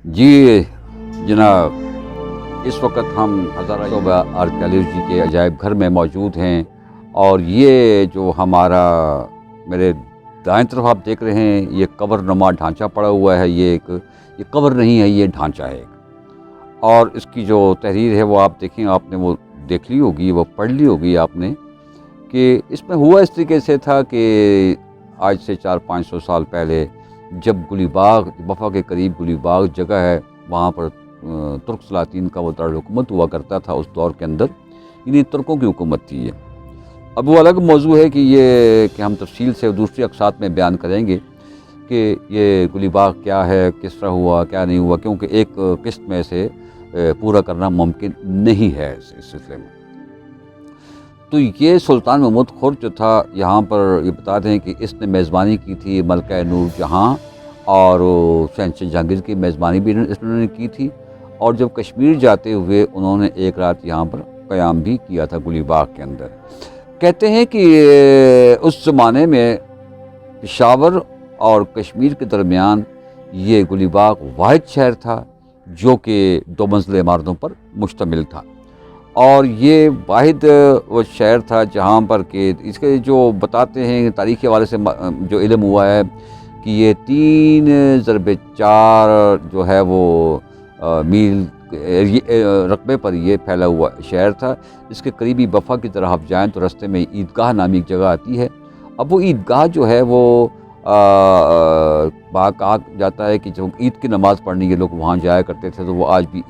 جی جناب، اس وقت ہم ہزارہ شعبہ آرکیالوجی کے عجائب گھر میں موجود ہیں، اور یہ جو ہمارا میرے دائیں طرف آپ دیکھ رہے ہیں، یہ قبر نما ڈھانچہ پڑا ہوا ہے۔ یہ قبر نہیں ہے، یہ ڈھانچہ ہے اور اس کی جو تحریر ہے وہ آپ دیکھیں، آپ نے وہ دیکھ لی ہوگی، وہ پڑھ لی ہوگی آپ نے، کہ اس میں ہوا اس طریقے سے تھا کہ آج سے 400-500 سال پہلے جب گلی باغ بفا کے قریب گلی باغ جگہ ہے، وہاں پر ترک سلاطین کا وہ دارالحکومت ہوا کرتا تھا اس دور کے اندر، یعنی ترکوں کی حکومت تھی یہ۔ اب وہ الگ موضوع ہے کہ ہم تفصیل سے دوسری اقساط میں بیان کریں گے کہ یہ گلی باغ کیا ہے، کس طرح ہوا، کیا نہیں ہوا، کیونکہ ایک قسط میں سے پورا کرنا ممکن نہیں ہے اس سلسلے میں۔ تو یہ سلطان محمود خور جو تھا، یہاں پر یہ بتا دیں کہ اس نے میزبانی کی تھی ملکہ نور جہاں، اور شہنشاہ جہانگیر کی میزبانی بھی انہوں نے کی تھی، اور جب کشمیر جاتے ہوئے انہوں نے ایک رات یہاں پر قیام بھی کیا تھا گلی باغ کے اندر۔ کہتے ہیں کہ اس زمانے میں پشاور اور کشمیر کے درمیان یہ گلی باغ واحد شہر تھا جو کہ 2 منزلہ عمارتوں پر مشتمل تھا، اور یہ واحد وہ شہر تھا جہاں پر کہ اس کے جو بتاتے ہیں تاریخی حوالے سے جو علم ہوا ہے کہ یہ 3/4 جو ہے وہ میل رقبے پر یہ پھیلا ہوا شہر تھا۔ اس کے قریبی بفا کی طرف آپ جائیں تو رستے میں عیدگاہ نامی ایک جگہ آتی ہے۔ اب وہ عیدگاہ جو ہے وہ کہا جاتا ہے کہ جب عید کی نماز پڑھنے کے لوگ وہاں جایا کرتے تھے، تو وہ آج بھی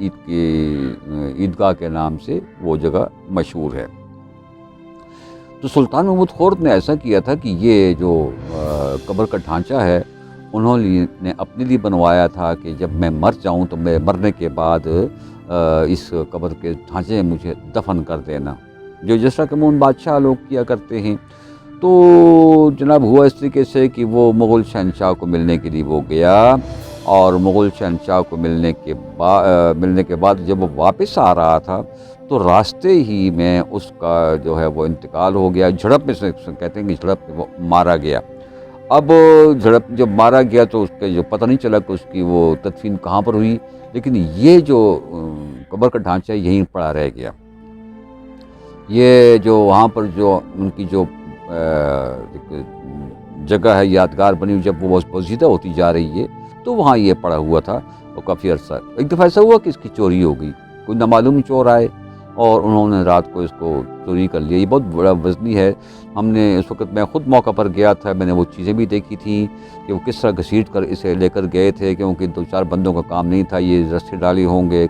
عیدگاہ کے نام سے وہ جگہ مشہور ہے۔ تو سلطان محمود خور نے ایسا کیا تھا کہ یہ جو قبر کا ڈھانچہ ہے انہوں نے اپنے لیے بنوایا تھا کہ جب میں مر جاؤں تو میں مرنے کے بعد اس قبر کے ڈھانچے میں مجھے دفن کر دینا، جو جس طرح کہ مون بادشاہ لوگ کیا کرتے ہیں۔ تو جناب ہوا اس طریقے سے کہ وہ مغل شہنشاہ کو ملنے کے لیے وہ گیا، اور مغل شہنشاہ کو ملنے کے بعد جب وہ واپس آ رہا تھا تو راستے ہی میں اس کا جو ہے وہ انتقال ہو گیا، جھڑپ میں سے کہتے ہیں کہ جھڑپ میں وہ مارا گیا۔ اب جھڑپ جب مارا گیا تو اس کے جو پتہ نہیں چلا کہ اس کی وہ تدفین کہاں پر ہوئی، لیکن یہ جو قبر کا ڈھانچہ یہیں پڑا رہ گیا۔ یہ جو وہاں پر جو ان کی جو جگہ ہے یادگار بنی ہوئی، جب وہ پوشیدہ ہوتی جا رہی ہے تو وہاں یہ پڑا ہوا تھا وہ کافی عرصہ۔ ایک دفعہ ایسا ہوا کہ اس کی چوری ہو گئی، کوئی نامعلوم چور آئے اور انہوں نے رات کو اس کو چوری کر لیا۔ یہ بہت بڑا وزنی ہے۔ ہم نے اس وقت میں خود موقع پر گیا تھا، میں نے وہ چیزیں بھی دیکھی تھیں کہ وہ کس طرح گھسیٹ کر اسے لے کر گئے تھے، کیونکہ 2-4 بندوں کا کام نہیں تھا، یہ رسے ڈالے ہوں گے،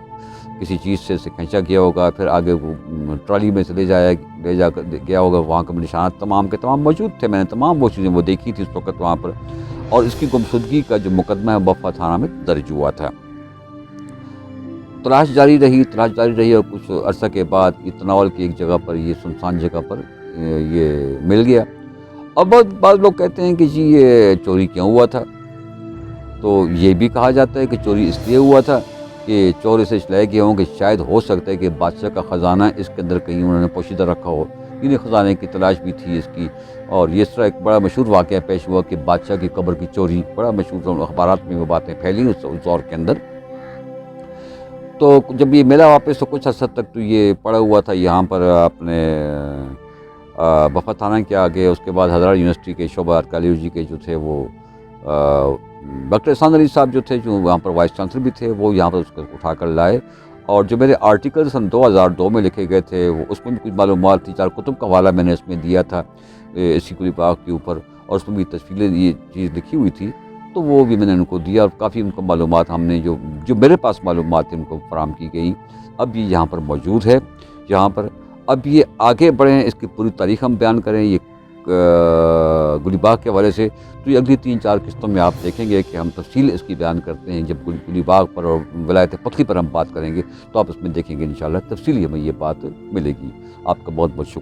کسی چیز سے اسے کھینچا گیا ہوگا، پھر آگے وہ ٹرالی میں سے لے جا کر گیا ہوگا۔ وہاں کے نشانات تمام کے تمام موجود تھے، میں نے تمام وہ چیزیں وہ دیکھی تھی اس وقت وہاں پر، اور اس کی گمشدگی کا جو مقدمہ ہے بفا تھانہ میں درج ہوا تھا۔ تلاش جاری رہی اور کچھ عرصہ کے بعد یہ تناول کی ایک جگہ پر، یہ سنسان جگہ پر یہ مل گیا۔ اب بعض لوگ کہتے ہیں کہ جی یہ چوری کیوں ہوا تھا، تو یہ بھی کہا جاتا ہے کہ چوری اس لیے ہوا تھا کہ چور اسے لے گئے ہوں کہ شاید ہو سکتا ہے کہ بادشاہ کا خزانہ اس کے اندر کہیں انہوں نے پوشیدہ رکھا ہو، انہیں خزانے کی تلاش بھی تھی اس کی۔ اور یہ اس طرح ایک بڑا مشہور واقعہ پیش ہوا کہ بادشاہ کی قبر کی چوری، بڑا مشہور، اخبارات میں وہ باتیں پھیلی اس دور کے اندر۔ تو جب یہ ملا واپس تو کچھ عرصہ تک تو یہ پڑا ہوا تھا یہاں پر اپنے بفا تھانہ کے آگے۔ اس کے بعد حضرت یونیورسٹی کے شعبہ آرکیالوجی کے جو تھے وہ ڈاکٹر احسان علی صاحب جو تھے، جو وہاں پر وائس چانسلر بھی تھے، وہ یہاں پر اس کو اٹھا کر لائے، اور جو میرے آرٹیکل سن 2002 میں لکھے گئے تھے اس میں بھی کچھ معلومات تھی، 4 کتب کا حوالہ میں نے اس میں دیا تھا اسی گلی باغ کے اوپر، اور اس میں بھی تفصیلیں یہ چیز لکھی ہوئی تھی، تو وہ بھی میں نے ان کو دیا، اور کافی ان کو معلومات ہم نے جو میرے پاس معلومات تھیں ان کو فراہم کی گئی۔ اب یہ یہاں پر موجود ہے یہاں پر۔ اب یہ آگے بڑھیں، اس کی پوری تاریخ ہم بیان کریں یہ گلی باغ کے حوالے سے، تو یہ اگلی 3-4 قسطوں میں آپ دیکھیں گے کہ ہم تفصیل اس کی بیان کرتے ہیں۔ جب گلی باغ پر اور ولایت پتلی پر ہم بات کریں گے تو آپ اس میں دیکھیں گے انشاءاللہ تفصیلی ہمیں یہ بات ملے گی۔ آپ کا بہت بہت شکریہ۔